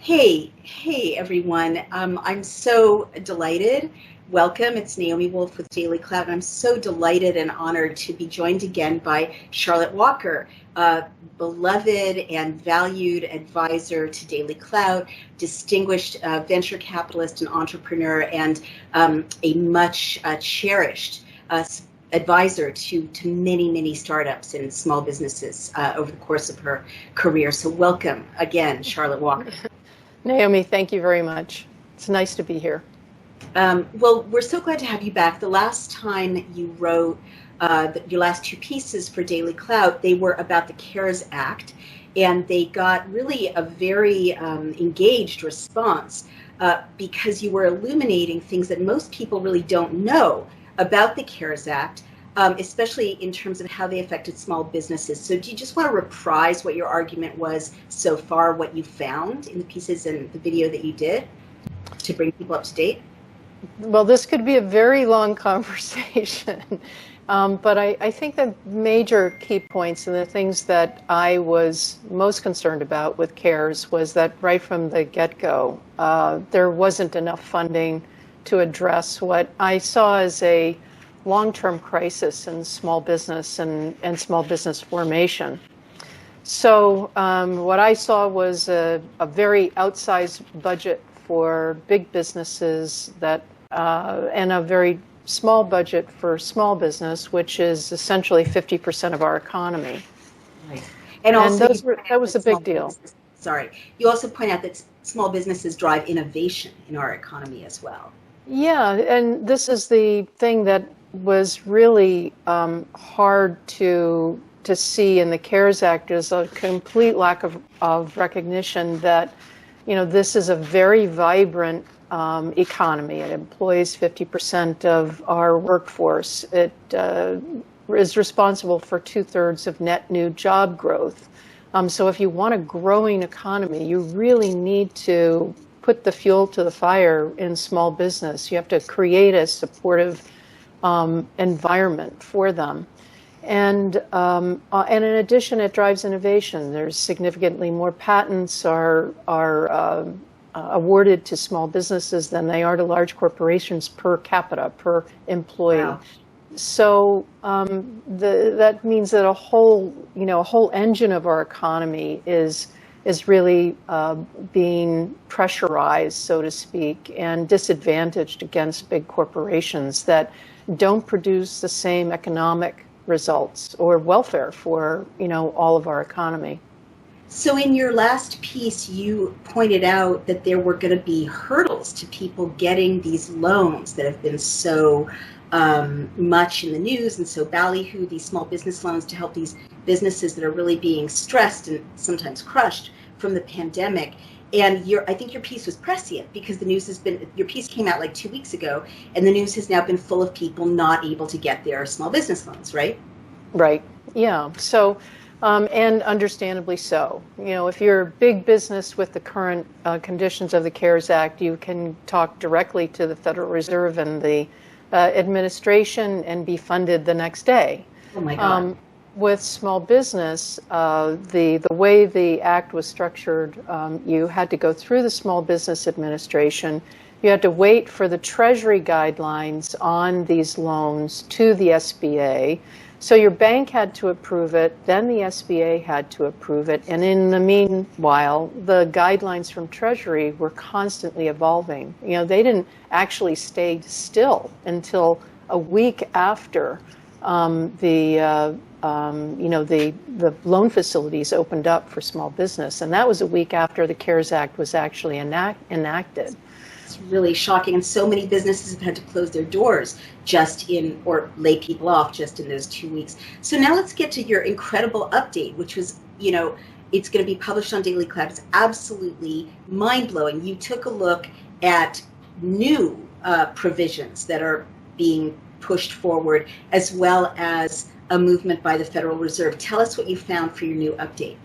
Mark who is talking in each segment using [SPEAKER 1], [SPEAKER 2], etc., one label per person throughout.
[SPEAKER 1] Hey everyone. I'm so delighted. Welcome. It's Naomi Wolf with Daily Cloud. I'm so delighted and honored to be joined again by Charlotte Walker, a beloved and valued advisor to Daily Cloud, distinguished venture capitalist and entrepreneur, and a much cherished advisor to many startups and small businesses over the course of her career. So welcome again, Charlotte Walker.
[SPEAKER 2] Naomi, thank you very much. It's nice to be here.
[SPEAKER 1] Well, we're so glad to have you back. The last time you wrote your last two pieces for Daily Cloud, they were about the CARES Act, and they got really a very engaged response because you were illuminating things that most people really don't know about the CARES Act, especially in terms of how they affected small businesses. So do you just want to reprise what your argument was so far, what you found in the pieces and the video that you did to bring people up to date?
[SPEAKER 2] Well, this could be a very long conversation, but I think the major key points and the things that I was most concerned about with CARES was that right from the get-go, there wasn't enough funding to address what I saw as a long-term crisis in small business and small business formation. So what I saw was a very outsized budget for big businesses that and a very small budget for small business, which is essentially 50% of our economy.
[SPEAKER 1] Right. And also
[SPEAKER 2] that was a big deal.
[SPEAKER 1] You also point out that small businesses drive innovation in our economy as well.
[SPEAKER 2] Yeah, and this is the thing that was really hard to see in the CARES Act is a complete lack of recognition that, you know, this is a very vibrant economy. It employs 50% of our workforce. It is responsible for 2/3 of net new job growth. So if you want a growing economy, you really need to put the fuel to the fire in small business. You have to create a supportive environment for them. And in addition, it drives innovation. There's significantly more patents are awarded to small businesses than they are to large corporations per capita, per employee.
[SPEAKER 1] Wow.
[SPEAKER 2] So that means that a whole engine of our economy is really being pressurized, so to speak, and disadvantaged against big corporations that don't produce the same economic results or welfare for, all of our economy.
[SPEAKER 1] So in your last piece, you pointed out that there were going to be hurdles to people getting these loans that have been so much in the news and so ballyhoo, these small business loans to help these businesses that are really being stressed and sometimes crushed from the pandemic. And I think your piece was prescient because your piece came out like 2 weeks ago, and the news has now been full of people not able to get their small business loans, right?
[SPEAKER 2] Right. Yeah. So, and understandably so. If you're a big business with the current conditions of the CARES Act, you can talk directly to the Federal Reserve and the administration and be funded the next day.
[SPEAKER 1] Oh my God.
[SPEAKER 2] With small business, the way the act was structured, you had to go through the Small Business Administration. You had to wait for the Treasury guidelines on these loans to the SBA. So your bank had to approve it, then the SBA had to approve it. And in the meanwhile, the guidelines from Treasury were constantly evolving. They didn't actually stay still until a week after the loan facilities opened up for small business. And that was a week after the CARES Act was actually enacted.
[SPEAKER 1] It's really shocking. And so many businesses have had to close their doors or lay people off just in those 2 weeks. So now let's get to your incredible update, which was, it's going to be published on Daily Cloud. It's absolutely mind-blowing. You took a look at new provisions that are being pushed forward, as well as a movement by the Federal Reserve. Tell us what you found for your new update.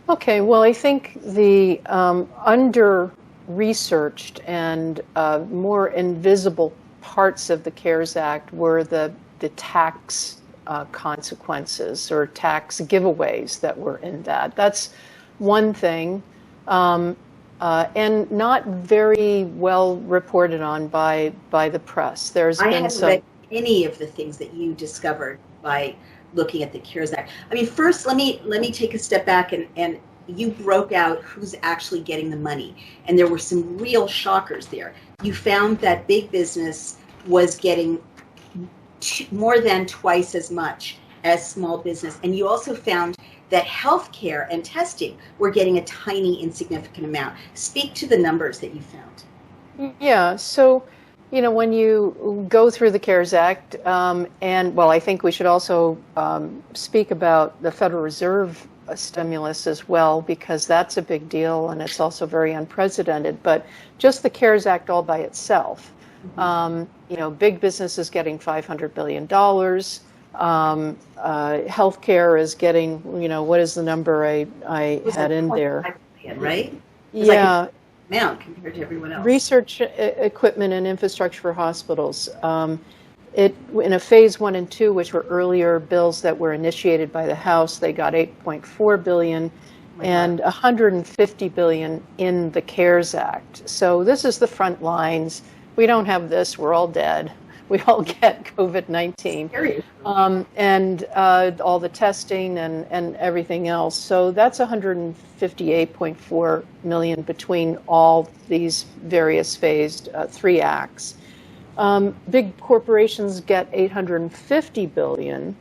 [SPEAKER 2] Okay, well, I think the under-researched and more invisible parts of the CARES Act were the tax consequences or tax giveaways that were in that. That's one thing. and not very well reported on by the press. There's
[SPEAKER 1] I
[SPEAKER 2] been
[SPEAKER 1] haven't
[SPEAKER 2] some.
[SPEAKER 1] read any of the things that you discovered by looking at the CARES Act. I mean, first, let me take a step back, and you broke out who's actually getting the money, and there were some real shockers there. You found that big business was getting more than twice as much as small business, and you also found that healthcare and testing were getting a tiny, insignificant amount. Speak to the numbers that you found.
[SPEAKER 2] Yeah, so, when you go through the CARES Act, and well, I think we should also speak about the Federal Reserve stimulus as well, because that's a big deal and it's also very unprecedented. But just the CARES Act all by itself, big business is getting $500 billion. Healthcare is getting, what is the number I had in there?
[SPEAKER 1] Billion, right?
[SPEAKER 2] Yeah.
[SPEAKER 1] Like amount compared to everyone else.
[SPEAKER 2] Research equipment and infrastructure for hospitals. In a phase 1 and 2, which were earlier bills that were initiated by the House, they got $8.4 billion and $150 billion in the CARES Act. So this is the front lines. We don't have this. We're all dead. We all get COVID-19 and all the testing and everything else. So that's $158.4 million between all these various phased 3 acts. Big corporations get $850 billion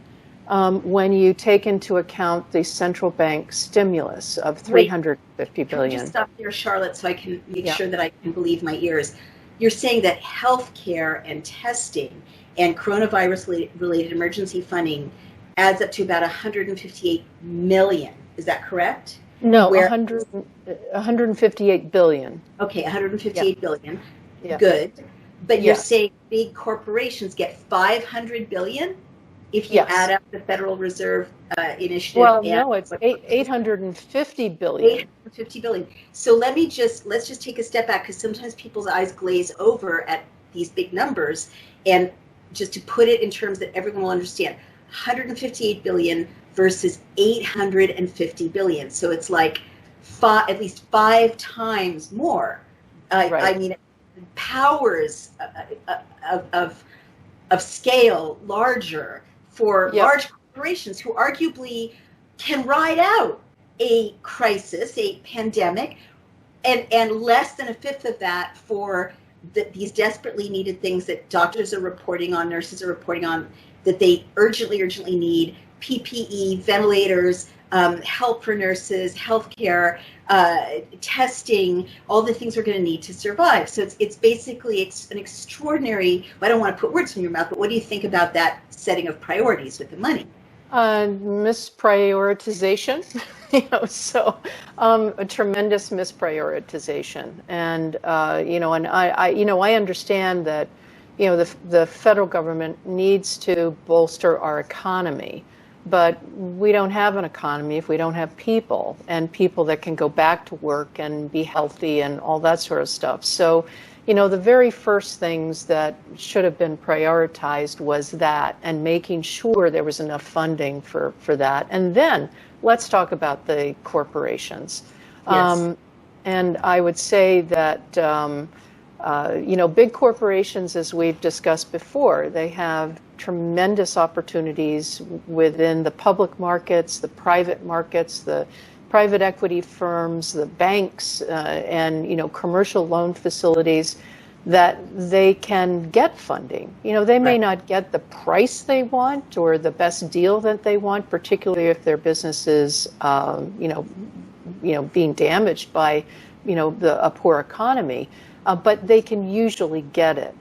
[SPEAKER 2] when you take into account the central bank stimulus of $350 billion.
[SPEAKER 1] Can you just stop there, Charlotte, so I can make sure that I can believe my ears? You're saying that healthcare and testing and coronavirus-related emergency funding adds up to about $158 million. Is that correct?
[SPEAKER 2] No, $158 billion.
[SPEAKER 1] Okay, $158 billion.
[SPEAKER 2] Yeah.
[SPEAKER 1] Good. But you're saying big corporations get $500 billion if you add up the Federal Reserve initiative?
[SPEAKER 2] Well, no, it's $850 billion.
[SPEAKER 1] $850 billion. So let's just take a step back, because sometimes people's eyes glaze over at these big numbers, and just to put it in terms that everyone will understand, $158 billion versus $850 billion. So it's like at least 5 times more. I mean, powers of scale larger for large corporations who arguably can ride out a crisis, a pandemic, and less than a fifth of that for these desperately needed things that doctors are reporting on, nurses are reporting on, that they urgently need: PPE, ventilators, help for nurses, healthcare, testing, all the things we're going to need to survive. So it's basically an extraordinary, I don't want to put words in your mouth, but what do you think about that setting of priorities with the money?
[SPEAKER 2] Misprioritization, a tremendous misprioritization. And, and I understand that, the federal government needs to bolster our economy. But we don't have an economy if we don't have people, and people that can go back to work and be healthy and all that sort of stuff. So, the very first things that should have been prioritized was that, and making sure there was enough funding for that. And then let's talk about the corporations.
[SPEAKER 1] Yes.
[SPEAKER 2] And I would say that, big corporations, as we've discussed before, they have tremendous opportunities within the public markets, the private equity firms, the banks, and commercial loan facilities, that they can get funding. They may not get the price they want or the best deal that they want, particularly if their business is, being damaged by, a poor economy, but they can usually get it.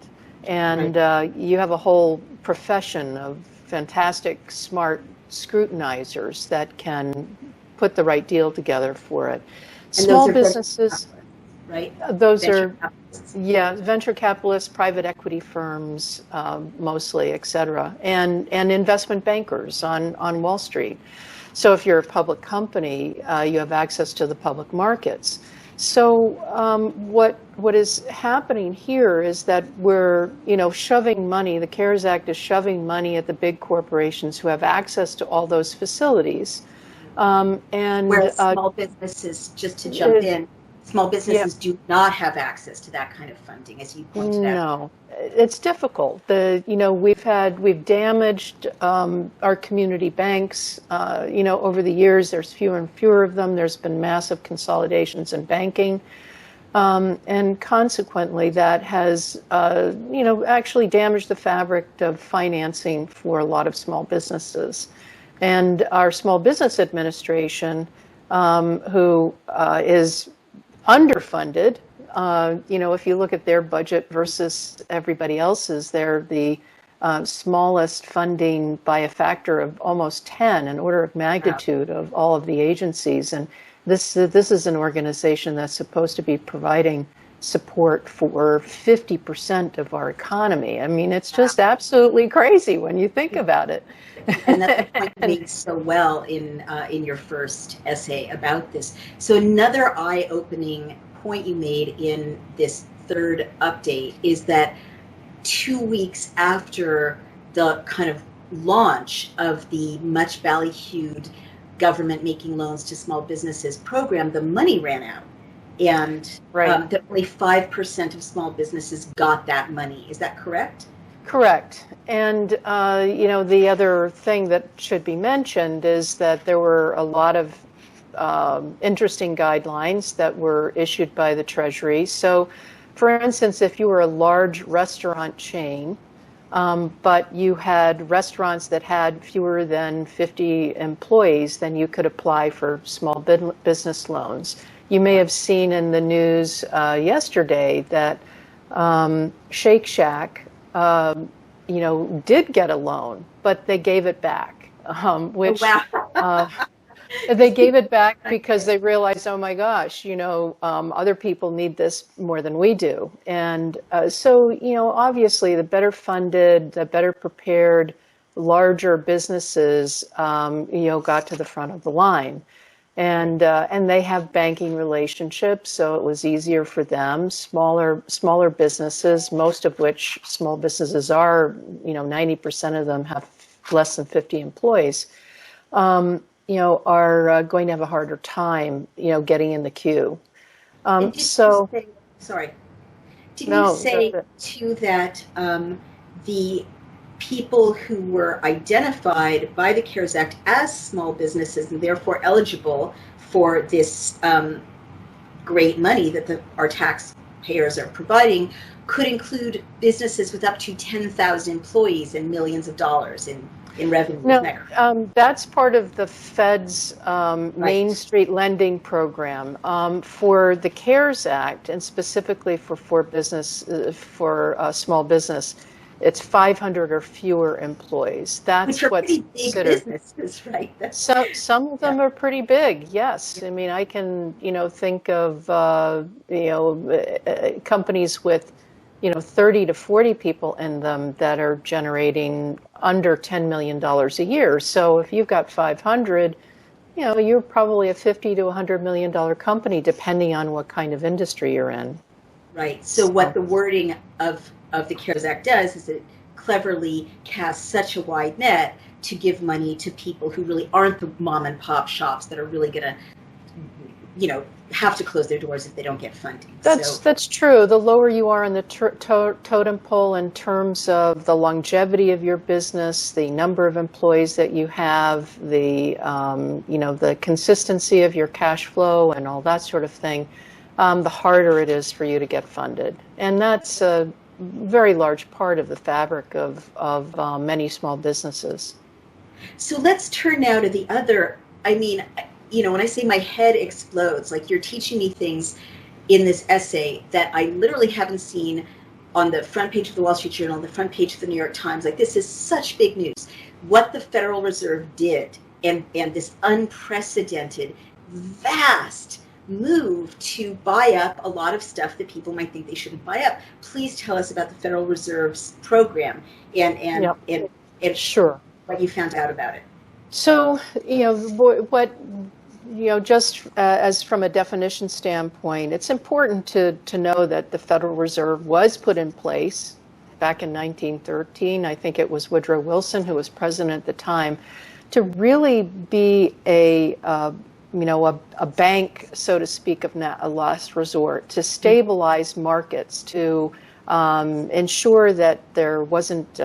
[SPEAKER 2] And you have a whole profession of fantastic, smart scrutinizers that can put the right deal together for it.
[SPEAKER 1] And
[SPEAKER 2] small businesses,
[SPEAKER 1] right?
[SPEAKER 2] Those venture capitalists. Venture capitalists, private equity firms, mostly, et cetera, and investment bankers on Wall Street. So if you're a public company, you have access to the public markets. So what is happening here is that we're, shoving money. The CARES Act is shoving money at the big corporations who have access to all those facilities.
[SPEAKER 1] Whereas small businesses, just to jump in, Small businesses do not have access to that kind of funding, as you pointed out.
[SPEAKER 2] No, it's difficult. We've damaged our community banks. Over the years, there's fewer and fewer of them. There's been massive consolidations in banking. And consequently, that has, actually damaged the fabric of financing for a lot of small businesses. And our Small Business Administration, who is underfunded, if you look at their budget versus everybody else's, they're the smallest funding by a factor of almost 10, an order of magnitude of all of the agencies. And this is an organization that's supposed to be providing support for 50% of our economy. I mean, it's just absolutely crazy when you think about it.
[SPEAKER 1] And that's the point you made so well in your first essay about this. So another eye-opening point you made in this third update is that 2 weeks after the kind of launch of the much ballyhooed government making loans to small businesses program, the money ran out. And that only 5% of small businesses got that money. Is that correct?
[SPEAKER 2] Correct. And, the other thing that should be mentioned is that there were a lot of interesting guidelines that were issued by the Treasury. So, for instance, if you were a large restaurant chain, but you had restaurants that had fewer than 50 employees, then you could apply for small business loans. You may have seen in the news yesterday that Shake Shack, did get a loan, but they gave it back, which they gave it back because they realized, oh my gosh, other people need this more than we do. And so, obviously the better funded, the better prepared, larger businesses, got to the front of the line. And they have banking relationships, so it was easier for them. Smaller businesses, most of which small businesses are, 90% of them have less than 50 employees, are going to have a harder time, getting in the queue.
[SPEAKER 1] Did you say too that the people who were identified by the CARES Act as small businesses and therefore eligible for this great money that our taxpayers are providing could include businesses with up to 10,000 employees and millions of dollars in revenue?
[SPEAKER 2] No, that's part of the Fed's Main Street lending program. For the CARES Act, and specifically for small business, it's 500 or fewer employees. That's what's considered. Businesses, right? Some of them are pretty big. Yes, I mean I can think of companies with 30 to 40 people in them that are generating under $10 million a year. So if you've got 500, you're probably a $50 to $100 million company, depending on what kind of industry you're in.
[SPEAKER 1] Right. So what the wording of the CARES Act does is it cleverly casts such a wide net to give money to people who really aren't the mom and pop shops that are really going to, have to close their doors if they don't get funding.
[SPEAKER 2] That's true. The lower you are in the totem pole in terms of the longevity of your business, the number of employees that you have, the the consistency of your cash flow and all that sort of thing, the harder it is for you to get funded. And that's a very large part of the fabric of many small businesses.
[SPEAKER 1] So let's turn now to the other. I mean, when I say my head explodes, like you're teaching me things in this essay that I literally haven't seen on the front page of the Wall Street Journal, the front page of the New York Times. Like, this is such big news. What the Federal Reserve did and this unprecedented, vast move to buy up a lot of stuff that people might think they shouldn't buy up. Please tell us about the Federal Reserve's program and
[SPEAKER 2] sure
[SPEAKER 1] what you found out about it.
[SPEAKER 2] So, what just as from a definition standpoint, it's important to know that the Federal Reserve was put in place back in 1913. I think it was Woodrow Wilson who was president at the time, to really be a a bank, so to speak, of a last resort, to stabilize markets, to ensure that there wasn't,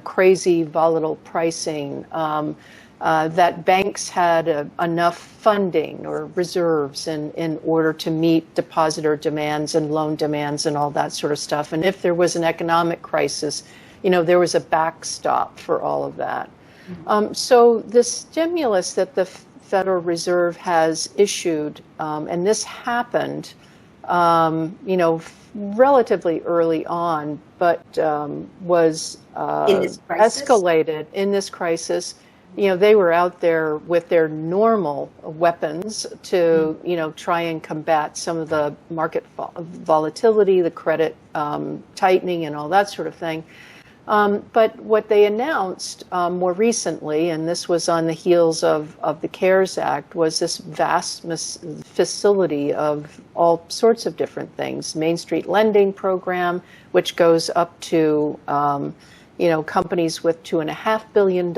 [SPEAKER 2] crazy volatile pricing, that banks had enough funding or reserves in order to meet depositor demands and loan demands and all that sort of stuff. And if there was an economic crisis, there was a backstop for all of that. So the stimulus that the Federal Reserve has issued, and this happened, relatively early on, but was escalated in this crisis. They were out there with their normal weapons to, try and combat some of the market volatility, the credit tightening, and all that sort of thing. But what they announced more recently, and this was on the heels of the CARES Act, was this vast facility of all sorts of different things. Main Street Lending Program, which goes up to, companies with $2.5 billion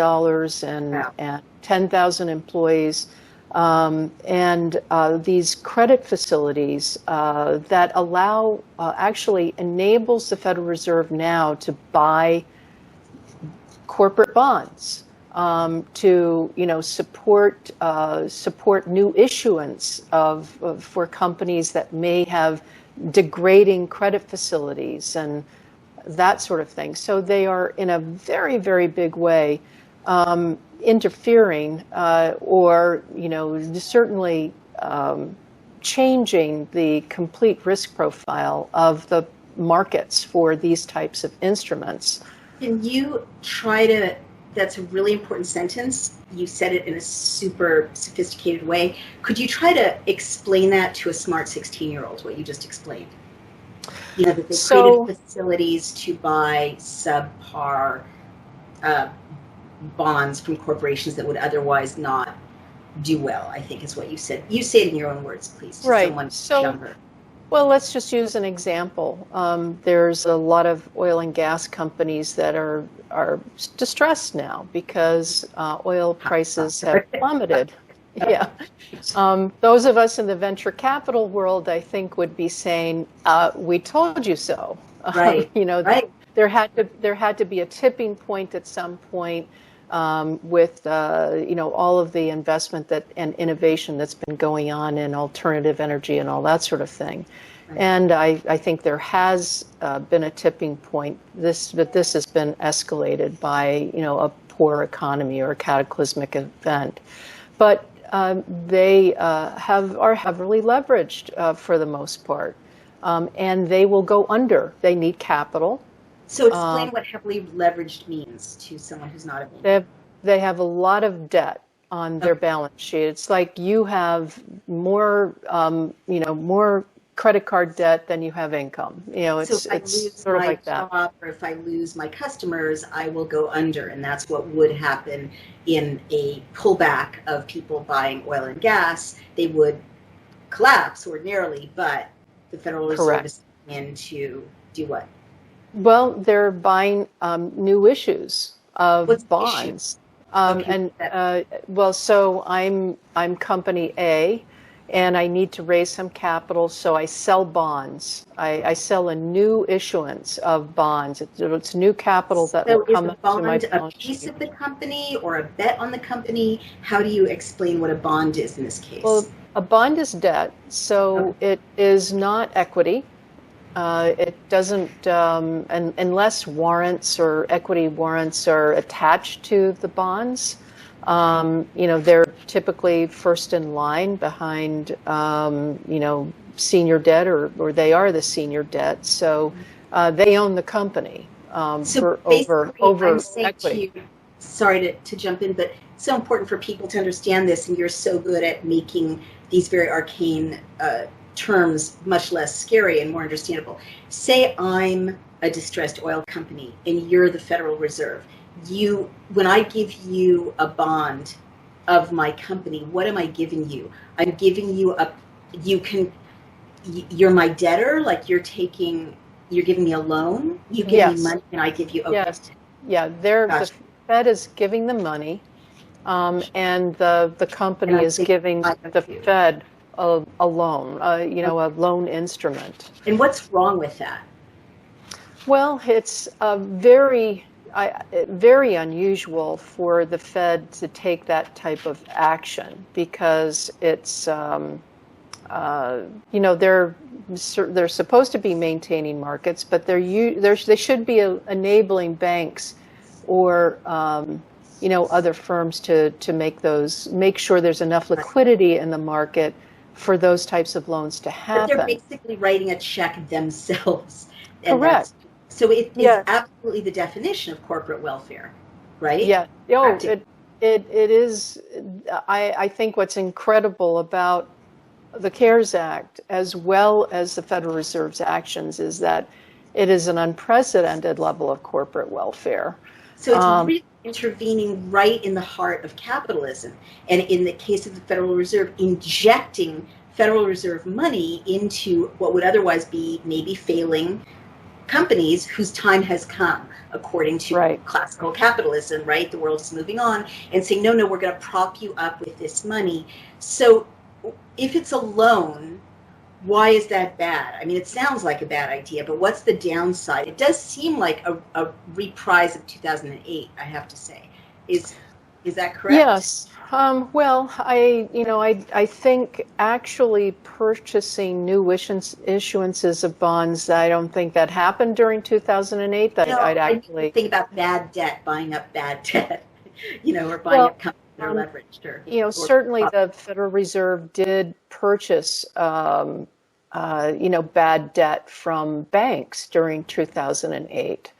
[SPEAKER 2] and 10,000 employees. And these credit facilities that allow, actually enables the Federal Reserve now to buy corporate bonds, to support new issuance for companies that may have degrading credit facilities and that sort of thing. So they are in a very, very big way interfering or certainly changing the complete risk profile of the markets for these types of instruments.
[SPEAKER 1] Can you try to, that's a really important sentence. You said it in a super sophisticated way. Could you try to explain that to a smart 16-year-old, what you just explained? That they created facilities to buy subpar bonds from corporations that would otherwise not do well, I think is what you said. You say it in your own words, please, to someone younger.
[SPEAKER 2] Well, let's just use an example. There's a lot of oil and gas companies that are distressed now because oil prices have plummeted. Yeah. Those of us in the venture capital world, I think, would be saying, we told you so.
[SPEAKER 1] Right.
[SPEAKER 2] Right. There had to be a tipping point at some point with all of the investment and innovation that's been going on in alternative energy and all that sort of thing. Right. And I think there has been a tipping point. This has been escalated by a poor economy or a cataclysmic event, but they have heavily leveraged for the most part, and they will go under. They need capital.
[SPEAKER 1] So explain what heavily leveraged means to someone who's not a banker.
[SPEAKER 2] They have a lot of debt on their balance sheet. It's like you have more, more credit card debt than you have income. It's sort of like that.
[SPEAKER 1] Job, or if I lose my customers, I will go under, and that's what would happen in a pullback of people buying oil and gas. They would collapse ordinarily, but the Federal Reserve is in to do what?
[SPEAKER 2] Well, they're buying new issues of
[SPEAKER 1] What's
[SPEAKER 2] bonds.
[SPEAKER 1] Okay.
[SPEAKER 2] So I'm company A, and I need to raise some capital, so I sell bonds. I sell a new issuance of bonds. It's new capital that will come up to my balance sheet.
[SPEAKER 1] So is a bond a piece of the company or a bet on the company? How do you explain what a bond is in this case?
[SPEAKER 2] Well, a bond is debt, so it is not equity. It doesn't, unless warrants or equity warrants are attached to the bonds, they're typically first in line behind, senior debt or they are the senior debt. So they own the company over equity.
[SPEAKER 1] Sorry to jump in, but it's so important for people to understand this, and you're so good at making these very arcane terms much less scary and more understandable. Say I'm a distressed oil company and you're the Federal Reserve. When I give you a bond of my company, what am I giving you? I'm giving you you're my debtor, like you're giving me a loan, you give me money and I give you, okay.
[SPEAKER 2] Yes. Yeah,
[SPEAKER 1] Gotcha.
[SPEAKER 2] The Fed is giving the money, and the company is giving the Fed a loan, a loan instrument.
[SPEAKER 1] And what's wrong with that?
[SPEAKER 2] Well, it's very unusual for the Fed to take that type of action because it's, they're supposed to be maintaining markets, but they should be enabling banks or other firms to make sure there's enough liquidity in the market for those types of loans to happen.
[SPEAKER 1] But they're basically writing a check themselves.
[SPEAKER 2] Correct.
[SPEAKER 1] So it is absolutely the definition of corporate welfare, right?
[SPEAKER 2] Yeah. Oh, it is. I think what's incredible about the CARES Act, as well as the Federal Reserve's actions, is that it is an unprecedented level of corporate welfare.
[SPEAKER 1] So it's really intervening right in the heart of capitalism. And in the case of the Federal Reserve, injecting Federal Reserve money into what would otherwise be maybe failing companies whose time has come, according to classical capitalism, right? The world is moving on, and saying, no, we're going to prop you up with this money. So if it's a loan, why is that bad? I mean, it sounds like a bad idea, but what's the downside? It does seem like a reprise of 2008, I have to say. Is that correct?
[SPEAKER 2] Yes. Well, I think actually purchasing new issuances of bonds, I don't think that happened during 2008.
[SPEAKER 1] I think about bad debt, buying up bad debt, or buying up companies that are leveraged.
[SPEAKER 2] Certainly the Federal Reserve did purchase, bad debt from banks during 2008,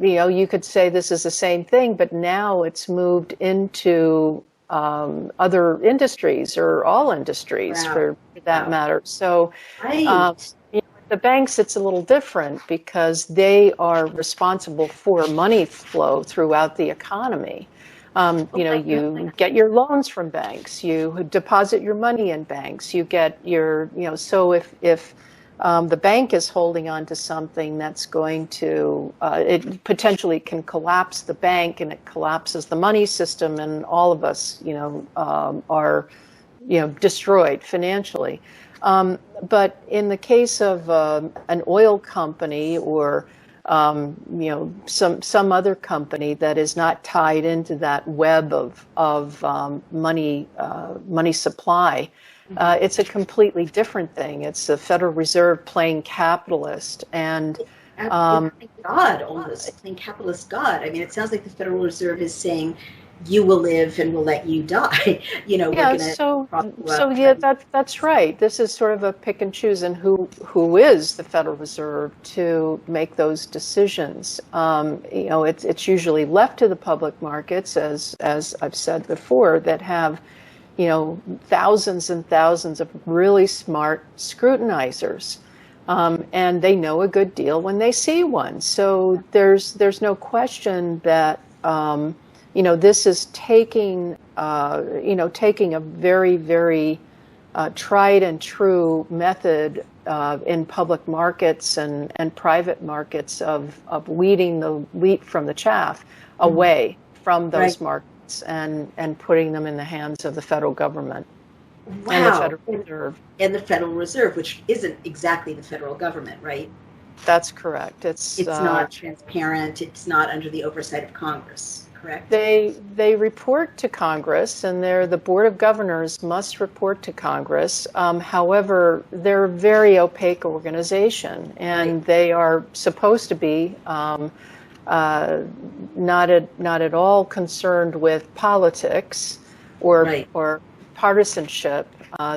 [SPEAKER 2] you could say this is the same thing, but now it's moved into other industries or all industries for that matter. So the banks, it's a little different because they are responsible for money flow throughout the economy. You get your loans from banks, you deposit your money in banks, you get your, so if the bank is holding on to something that's going to, it potentially can collapse the bank, and it collapses the money system, and all of us, are, destroyed financially. But in the case of an oil company or, some other company that is not tied into that web of money supply, it's a completely different thing. It's the Federal Reserve playing capitalist and
[SPEAKER 1] playing capitalist God. I mean, it sounds like the Federal Reserve is saying, "You will live, and we'll let you die."
[SPEAKER 2] That's right. This is sort of a pick and choose, and who is the Federal Reserve to make those decisions? It's usually left to the public markets, as I've said before, that have thousands and thousands of really smart scrutinizers. And they know a good deal when they see one. So there's no question that, this is taking a very, very tried and true method in public markets and private markets of weeding the wheat from the chaff away from those markets. And putting them in the hands of the federal government and the Federal Reserve.
[SPEAKER 1] And the Federal Reserve, which isn't exactly the federal government, right?
[SPEAKER 2] That's correct. It's
[SPEAKER 1] not transparent. It's not under the oversight of Congress, correct?
[SPEAKER 2] They report to Congress, and the Board of Governors must report to Congress. However, they're a very opaque organization, and they are supposed to be not at all concerned with politics or partisanship.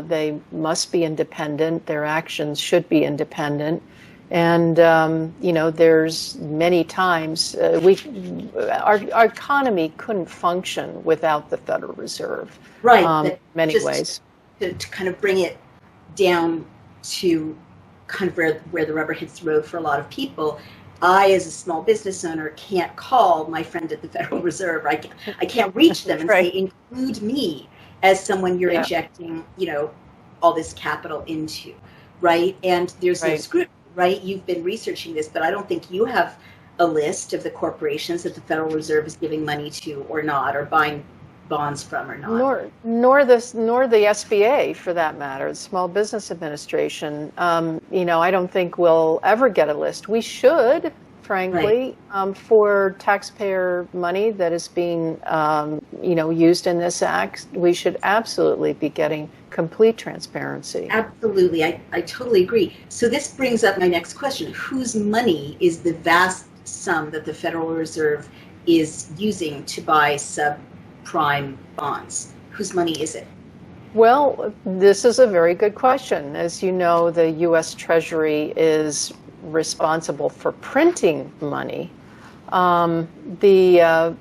[SPEAKER 2] They must be independent. Their actions should be independent. And there's many times our economy couldn't function without the Federal Reserve.
[SPEAKER 1] Right.
[SPEAKER 2] In many ways.
[SPEAKER 1] To kind of bring it down to kind of where the rubber hits the road for a lot of people. I, as a small business owner, can't call my friend at the Federal Reserve. I can't reach them and say, include me as someone you're injecting, all this capital into, right? And there's no scrutiny, right? You've been researching this, but I don't think you have a list of the corporations that the Federal Reserve is giving money to or not, or buying bonds from or not.
[SPEAKER 2] Nor the SBA, for that matter, the Small Business Administration. I don't think we'll ever get a list. We should, frankly, right. For taxpayer money that is being, used in this act. We should absolutely be getting complete transparency.
[SPEAKER 1] Absolutely, I totally agree. So this brings up my next question: whose money is the vast sum that the Federal Reserve is using to buy subprime bonds? Whose money is it?
[SPEAKER 2] Well, this is a very good question. As you know, the U.S. Treasury is responsible for printing money. The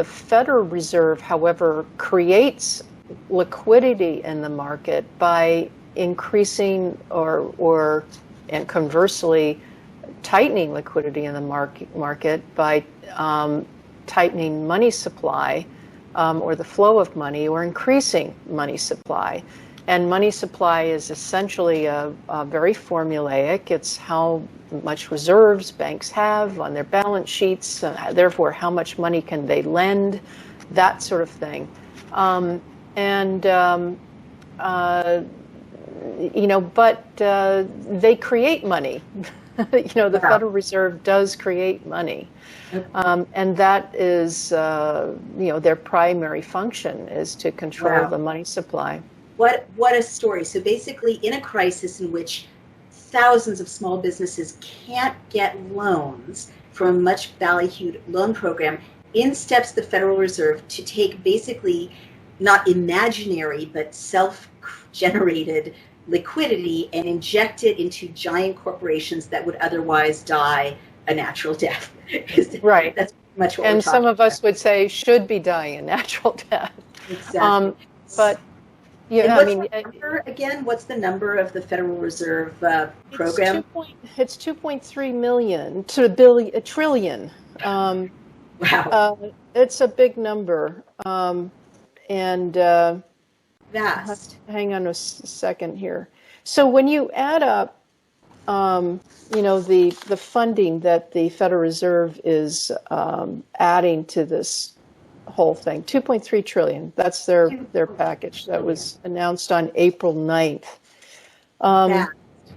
[SPEAKER 2] Federal Reserve, however, creates liquidity in the market by increasing and conversely tightening liquidity in the market by tightening money supply or the flow of money, or increasing money supply. And money supply is essentially a very formulaic. It's how much reserves banks have on their balance sheets, therefore how much money can they lend, that sort of thing. But they create money. The Federal Reserve does create money. And that is, their primary function is to control the money supply.
[SPEAKER 1] What a story. So basically, in a crisis in which thousands of small businesses can't get loans from a much ballyhooed loan program, in steps the Federal Reserve to take basically not imaginary but self-generated liquidity and inject it into giant corporations that would otherwise die a natural death.
[SPEAKER 2] Right.
[SPEAKER 1] That's much what
[SPEAKER 2] and some of us would say should be dying a natural death.
[SPEAKER 1] Exactly.
[SPEAKER 2] But
[SPEAKER 1] what's the number of the Federal Reserve program?
[SPEAKER 2] It's 2.3 million to a trillion.
[SPEAKER 1] Wow.
[SPEAKER 2] It's a big number.
[SPEAKER 1] Vast.
[SPEAKER 2] Hang on a second here. So when you add up, the funding that the Federal Reserve is adding to this whole thing, 2.3 trillion. That's their package that was announced on April 9th.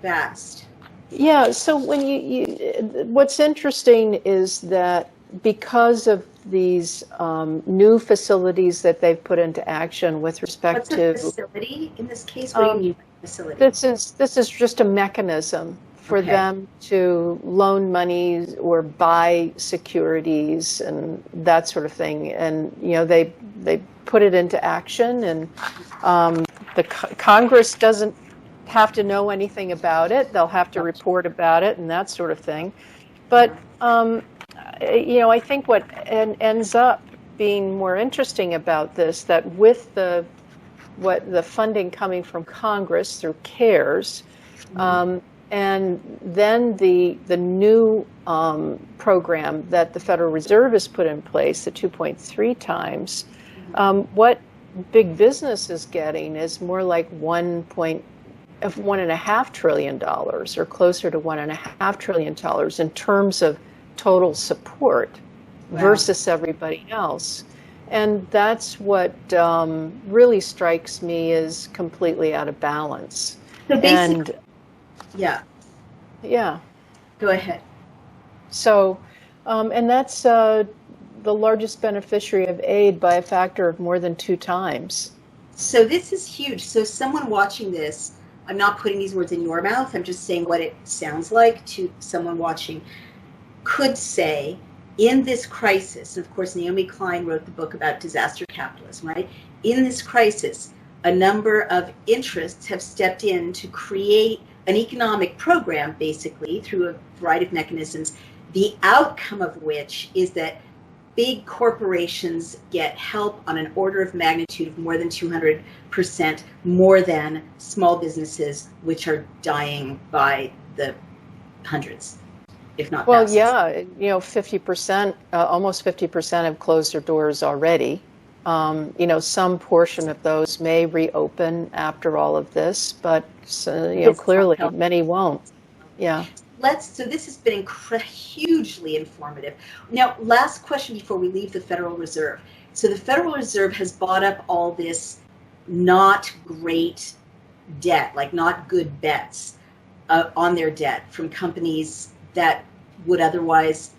[SPEAKER 1] Vast.
[SPEAKER 2] Yeah. So when what's interesting is that because of these new facilities that they've put into action with respect to...
[SPEAKER 1] What's a facility in this case? What do you mean by facility?
[SPEAKER 2] This is just a mechanism for them to loan money or buy securities and that sort of thing. And, they put it into action, and the Congress doesn't have to know anything about it. They'll have to report about it and that sort of thing. But, I think what ends up being more interesting about this, that with the funding coming from Congress through CARES, and then the new program that the Federal Reserve has put in place, the 2.3 times, what big business is getting is more like $1.5 trillion, or closer to $1.5 trillion in terms of total support versus everybody else. And that's what really strikes me as completely out of balance.
[SPEAKER 1] So basically, yeah. Go ahead.
[SPEAKER 2] So, and that's the largest beneficiary of aid by a factor of more than 2 times.
[SPEAKER 1] So this is huge. So someone watching this, I'm not putting these words in your mouth, I'm just saying what it sounds like to someone watching, could say, in this crisis, and of course Naomi Klein wrote the book about disaster capitalism, right? In this crisis, a number of interests have stepped in to create an economic program, basically, through a variety of mechanisms, the outcome of which is that big corporations get help on an order of magnitude of more than 200% more than small businesses, which are dying by the hundreds, if not thousands.
[SPEAKER 2] Well, 50%, almost 50% have closed their doors already. Some portion of those may reopen after all of this, but clearly many won't. Yeah.
[SPEAKER 1] so this has been hugely informative. Now, last question before we leave the Federal Reserve. So the Federal Reserve has bought up all this not great debt, like not good bets on their debt from companies that would otherwise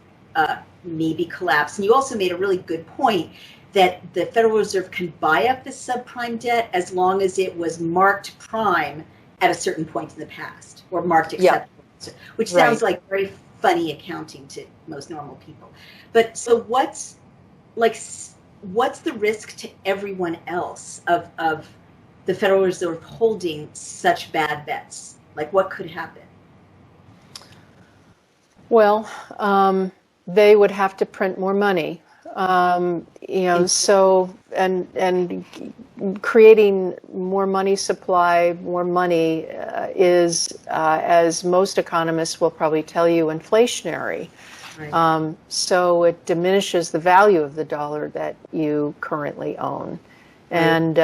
[SPEAKER 1] maybe collapse. And you also made a really good point that the Federal Reserve can buy up this subprime debt as long as it was marked prime at a certain point in the past, or marked acceptable, which sounds like very funny accounting to most normal people. But so what's the risk to everyone else of the Federal Reserve holding such bad bets? Like, what could happen?
[SPEAKER 2] Well, they would have to print more money. So and creating more money supply, more money is, as most economists will probably tell you, inflationary. Right. So it diminishes the value of the dollar that you currently own. Right. And,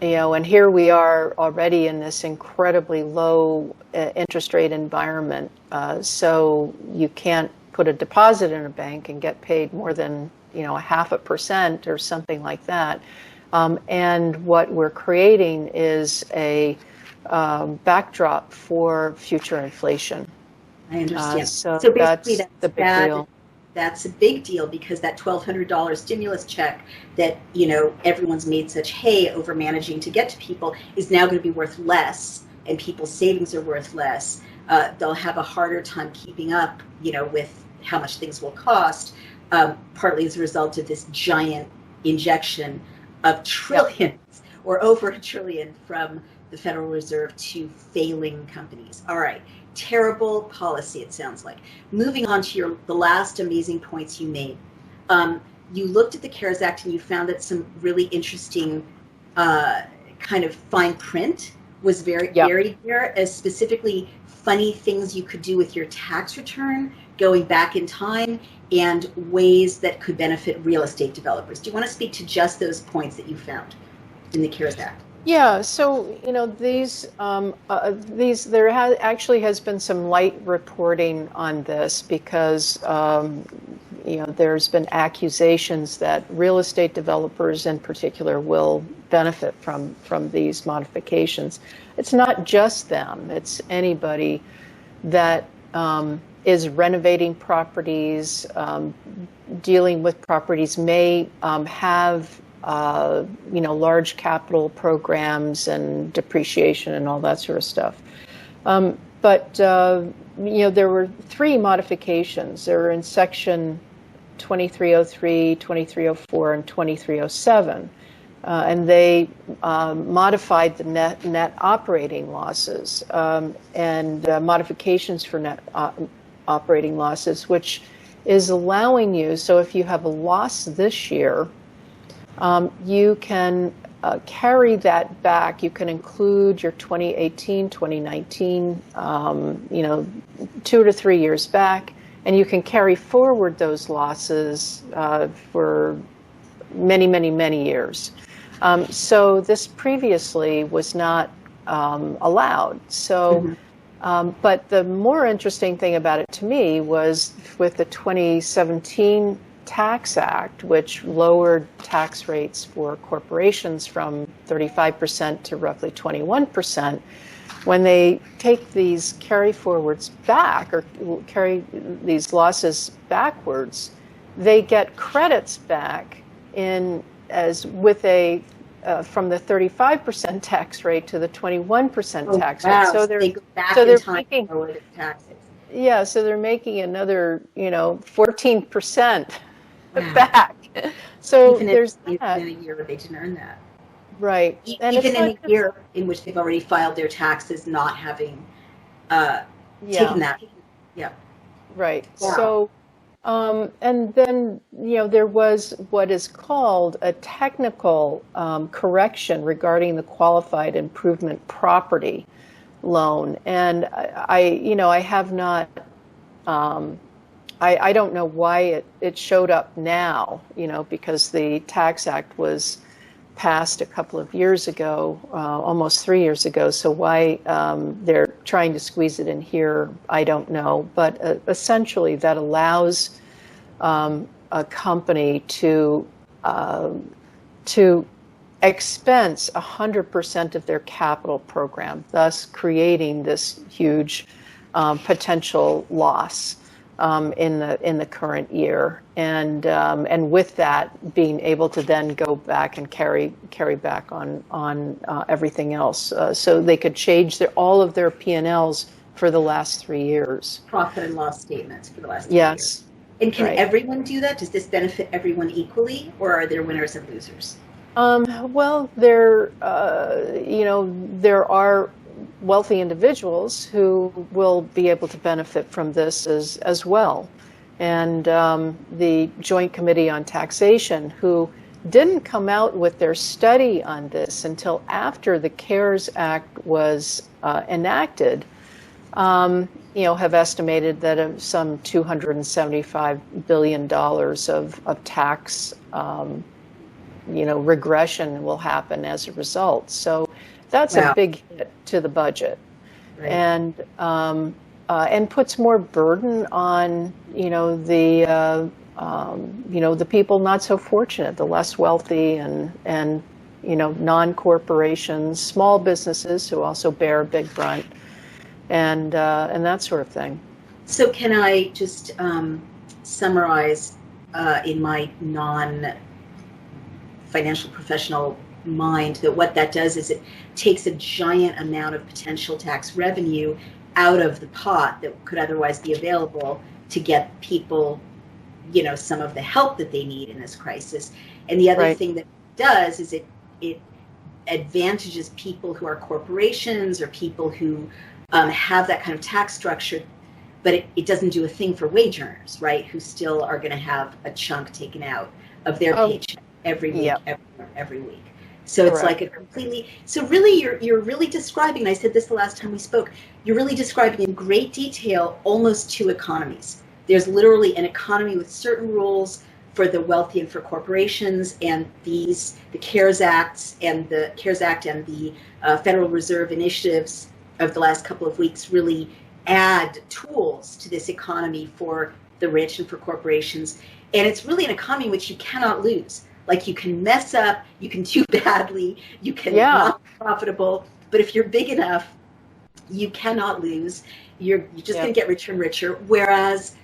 [SPEAKER 2] and here we are already in this incredibly low interest rate environment. So you can't put a deposit in a bank and get paid more than, 0.5% or something like that. And what we're creating is a backdrop for future inflation.
[SPEAKER 1] I understand.
[SPEAKER 2] So basically that's the big deal.
[SPEAKER 1] That's a big deal because that $1,200 stimulus check that, everyone's made such hay over managing to get to people is now going to be worth less, and people's savings are worth less. They'll have a harder time keeping up, with how much things will cost, partly as a result of this giant injection of trillions or over $1 trillion from the Federal Reserve to failing companies. All right. Terrible policy, it sounds like. Moving on to the last amazing points you made. You looked at the CARES Act and you found that some really interesting kind of fine print was buried there, as specifically funny things you could do with your tax return going back in time and ways that could benefit real estate developers. Do you want to speak to just those points that you found in the CARES Act?
[SPEAKER 2] Yeah, so there actually has been some light reporting on this because there's been accusations that real estate developers in particular will benefit from these modifications. It's not just them; it's anybody that is renovating properties, dealing with properties, may have large capital programs and depreciation and all that sort of stuff. But there were 3 modifications. They were in section 2303, 2304, and 2307. And they modified the net operating losses and modifications for net operating losses, which is allowing you, so if you have a loss this year, you can carry that back. You can include your 2018, 2019, 2 to 3 years back, and you can carry forward those losses for many, many, many years. So this previously was not allowed. So, but the more interesting thing about it to me was with the 2017 Tax Act, which lowered tax rates for corporations from 35% to roughly 21%, when they take these carry forwards back or carry these losses backwards, they get credits back from the 35% tax rate to the 21% tax rate. So they're making taxes. Yeah, so they're making another 14%. Back. So
[SPEAKER 1] even
[SPEAKER 2] there's
[SPEAKER 1] even in a year they didn't earn that.
[SPEAKER 2] Right.
[SPEAKER 1] And even in a year in which they've already filed their taxes, not having taken that. Yeah.
[SPEAKER 2] Right. Yeah. So, and then, there was what is called a technical correction regarding the qualified improvement property loan. And I have not, I don't know why it showed up now, because the Tax Act was passed a couple of years ago, almost 3 years ago. So why they're trying to squeeze it in here, I don't know. But essentially, that allows a company to expense 100% of their capital program, thus creating this huge potential loss in the current year, and with that being able to then go back and carry back on everything else, so they could change all of their P&Ls for the last 3 years.
[SPEAKER 1] Profit and loss statements for the last 3 years.
[SPEAKER 2] Yes.
[SPEAKER 1] And can everyone do that? Does this benefit everyone equally, or are there winners and losers?
[SPEAKER 2] Well, there are wealthy individuals who will be able to benefit from this as well. And the Joint Committee on Taxation, who didn't come out with their study on this until after the CARES Act was enacted, have estimated that some $275 billion of tax regression will happen as a result. So that's a big hit to the budget, and puts more burden on the people not so fortunate, the less wealthy, and non-corporations, small businesses who also bear a big brunt, and that sort of thing.
[SPEAKER 1] So can I just summarize in my non-financial professional mind that what that does is it takes a giant amount of potential tax revenue out of the pot that could otherwise be available to get people, some of the help that they need in this crisis. And the other thing that it does is it advantages people who are corporations or people who have that kind of tax structure, but it doesn't do a thing for wage earners, right? Who still are going to have a chunk taken out of their paycheck every week, every week. So it's like a completely, so really you're really describing, and I said this the last time we spoke, you're really describing in great detail almost two economies. There's literally an economy with certain rules for the wealthy and for corporations, and the CARES Act and the Federal Reserve initiatives of the last couple of weeks really add tools to this economy for the rich and for corporations. And it's really an economy which you cannot lose. Like, you can mess up, you can do badly, you can not be profitable, but if you're big enough, you cannot lose. You're just going to get richer and richer. Whereas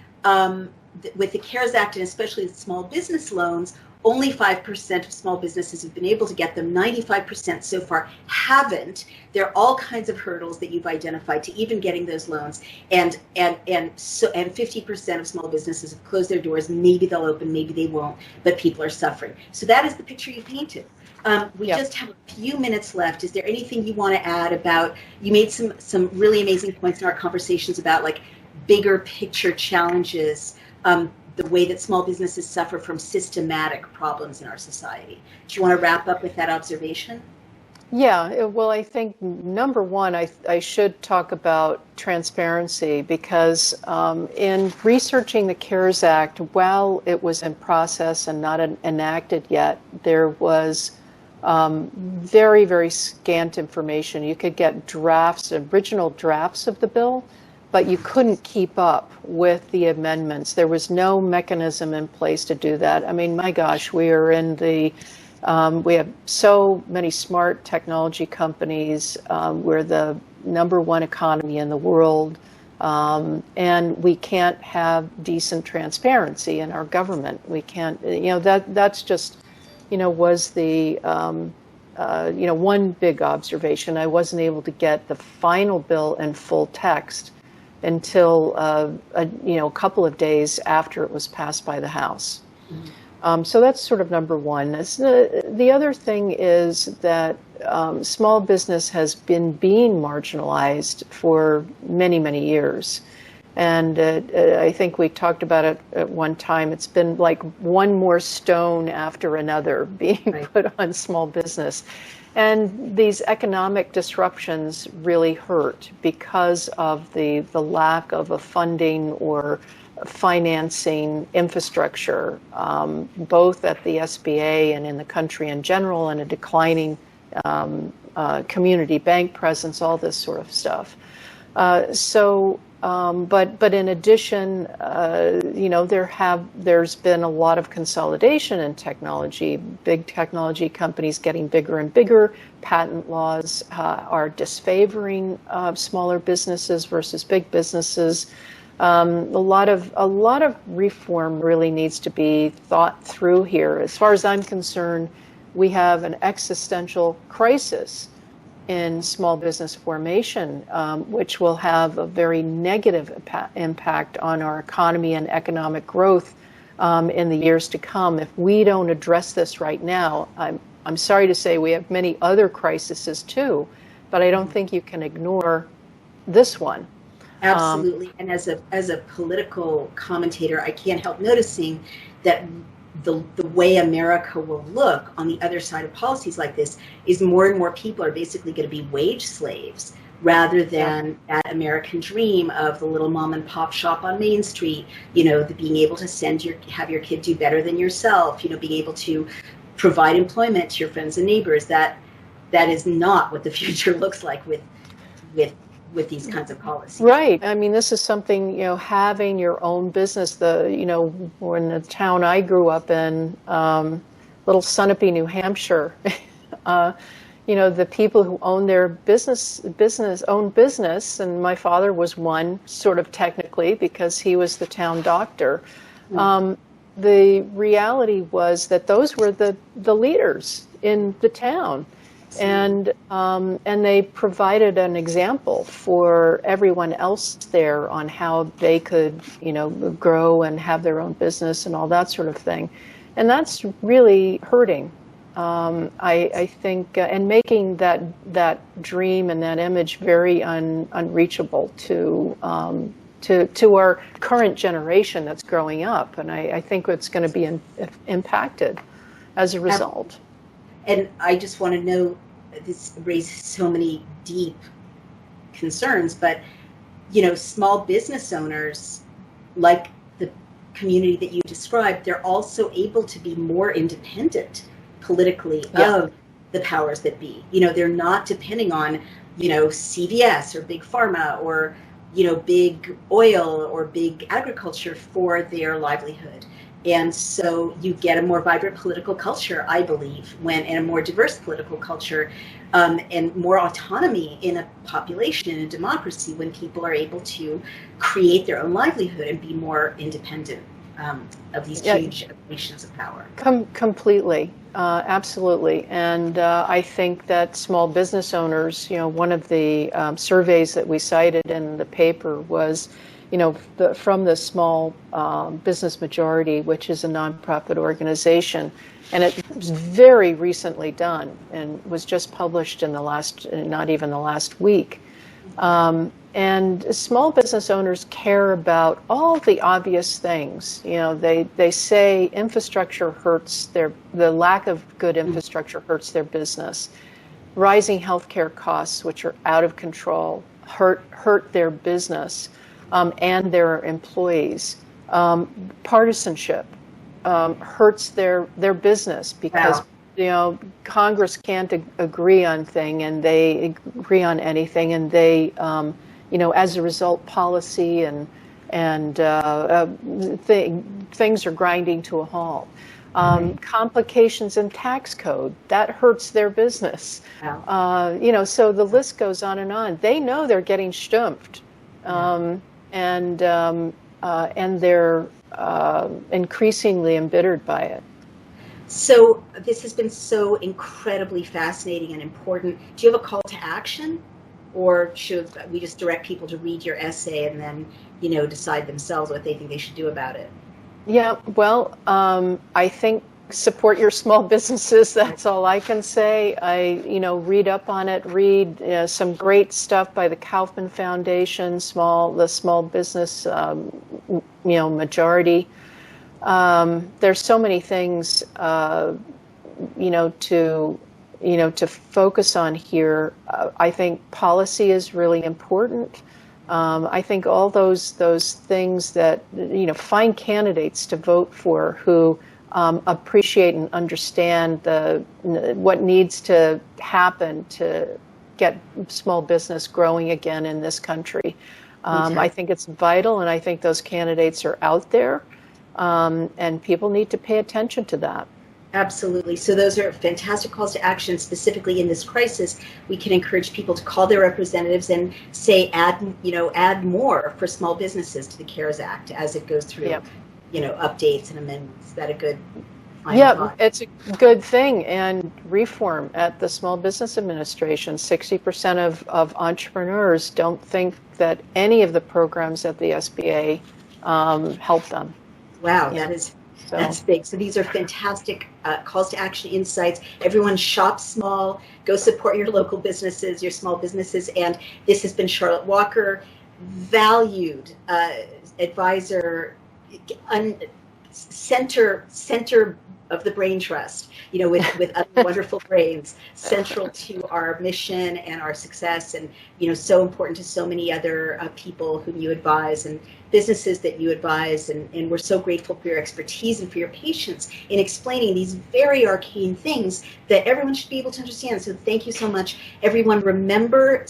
[SPEAKER 1] with the CARES Act, and especially the small business loans, only 5% of small businesses have been able to get them. 95% so far haven't. There are all kinds of hurdles that you've identified to even getting those loans, and 50% of small businesses have closed their doors. Maybe they'll open, maybe they won't, but people are suffering. So that is the picture you painted. We just have a few minutes left. Is there anything you want to add about? You made some really amazing points in our conversations about like bigger picture challenges. The way that small businesses suffer from systematic problems in our society. Do you want to wrap up with that observation?
[SPEAKER 2] Yeah, well, I think number one, I should talk about transparency, because in researching the CARES Act, while it was in process and not enacted yet, there was very, very scant information. You could get original drafts of the bill, but you couldn't keep up with the amendments. There was no mechanism in place to do that. I mean, my gosh, we are in we have so many smart technology companies. We're the #1 economy in the world, and we can't have decent transparency in our government. We can't, that's just, was the, one big observation. I wasn't able to get the final bill in full text until a couple of days after it was passed by the House. So that's sort of number one. The other thing is that small business has been being marginalized for many, many years. And I think we talked about it at one time. It's been like one more stone after another being put on small business. And these economic disruptions really hurt because of the lack of a funding or financing infrastructure, both at the SBA and in the country in general, and a declining community bank presence, all this sort of stuff. But in addition, there's been a lot of consolidation in technology. Big technology companies getting bigger and bigger. Patent laws are disfavoring smaller businesses versus big businesses. A lot of reform really needs to be thought through here. As far as I'm concerned, we have an existential crisis in small business formation, which will have a very negative impact on our economy and economic growth in the years to come. If we don't address this right now, I'm sorry to say we have many other crises too, but I don't think you can ignore this one.
[SPEAKER 1] Absolutely. And as a political commentator, I can't help noticing that the way America will look on the other side of policies like this is more and more people are basically going to be wage slaves rather than that American dream of the little mom and pop shop on Main Street, the being able to have your kid do better than yourself, being able to provide employment to your friends and neighbors. That is not what the future looks like with these kinds of policies.
[SPEAKER 2] Right. I mean, this is something, having your own business, when the town I grew up in, little Sunapee, New Hampshire, the people who own their business, and my father was one, sort of technically, because he was the town doctor. The reality was that those were the leaders in the town. And they provided an example for everyone else there on how they could, grow and have their own business and all that sort of thing. And that's really hurting. I think, and making that dream and that image very unreachable to our current generation that's growing up. And I think it's going to be impacted as a result.
[SPEAKER 1] And I just want to know, this raises so many deep concerns, but, small business owners, like the community that you described, they're also able to be more independent politically of the powers that be. They're not depending on, CVS or big pharma or, big oil or big agriculture for their livelihood. And so you get a more vibrant political culture, I believe, and a more diverse political culture, and more autonomy in a population, in a democracy, when people are able to create their own livelihood and be more independent of these huge nations of power.
[SPEAKER 2] Completely, absolutely. And I think that small business owners, one of the surveys that we cited in the paper was, from the Small Business Majority, which is a nonprofit organization, and it was very recently done and was just published in not even the last week. And small business owners care about all the obvious things. They say infrastructure hurts the lack of good infrastructure hurts their business. Rising healthcare costs, which are out of control, hurt their business. And their employees. Partisanship hurts their business because Congress can't agree on agree on anything, and they as a result, policy and things are grinding to a halt. Complications in tax code, that hurts their business. So the list goes on and on. They know they're getting stumped. And they're increasingly embittered by it.
[SPEAKER 1] So this has been so incredibly fascinating and important. Do you have a call to action, or should we just direct people to read your essay and then, decide themselves what they think they should do about it?
[SPEAKER 2] Yeah, well, I think support your small businesses. That's all I can say. Read up on it. Read some great stuff by the Kaufman Foundation, the Small Business, Majority. There's so many things, to focus on here. I think policy is really important. I think all those things that, find candidates to vote for who appreciate and understand what needs to happen to get small business growing again in this country. I think it's vital, and I think those candidates are out there, and people need to pay attention to that.
[SPEAKER 1] Absolutely. So those are fantastic calls to action. Specifically in this crisis, we can encourage people to call their representatives and say, add more for small businesses to the CARES Act as it goes through, updates and amendments. Is that a good final thought?
[SPEAKER 2] It's a good thing. And reform at the Small Business Administration, 60% of entrepreneurs don't think that any of the programs at the SBA help them.
[SPEAKER 1] Wow, that's big. So these are fantastic calls to action, insights. Everyone shop small, go support your local businesses, your small businesses. And this has been Charlotte Walker, valued advisor, center of the Brain Trust, with other wonderful brains, central to our mission and our success, and so important to so many other people whom you advise and businesses that you advise, and we're so grateful for your expertise and for your patience in explaining these very arcane things that everyone should be able to understand. So thank you so much. Everyone, remember,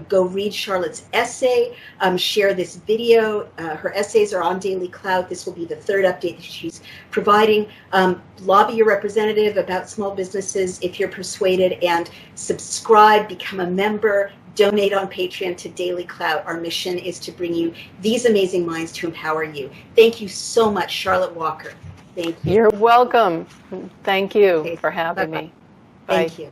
[SPEAKER 1] go read Charlotte's essay, share this video. Her essays are on Daily Cloud. This will be the third update that she's providing. Lobby your representative about small businesses if you're persuaded, and subscribe, become a member, donate on Patreon to Daily Cloud. Our mission is to bring you these amazing minds to empower you. Thank you so much, Charlotte Walker. Thank you.
[SPEAKER 2] You're welcome. Thank you for having me.
[SPEAKER 1] Thank you.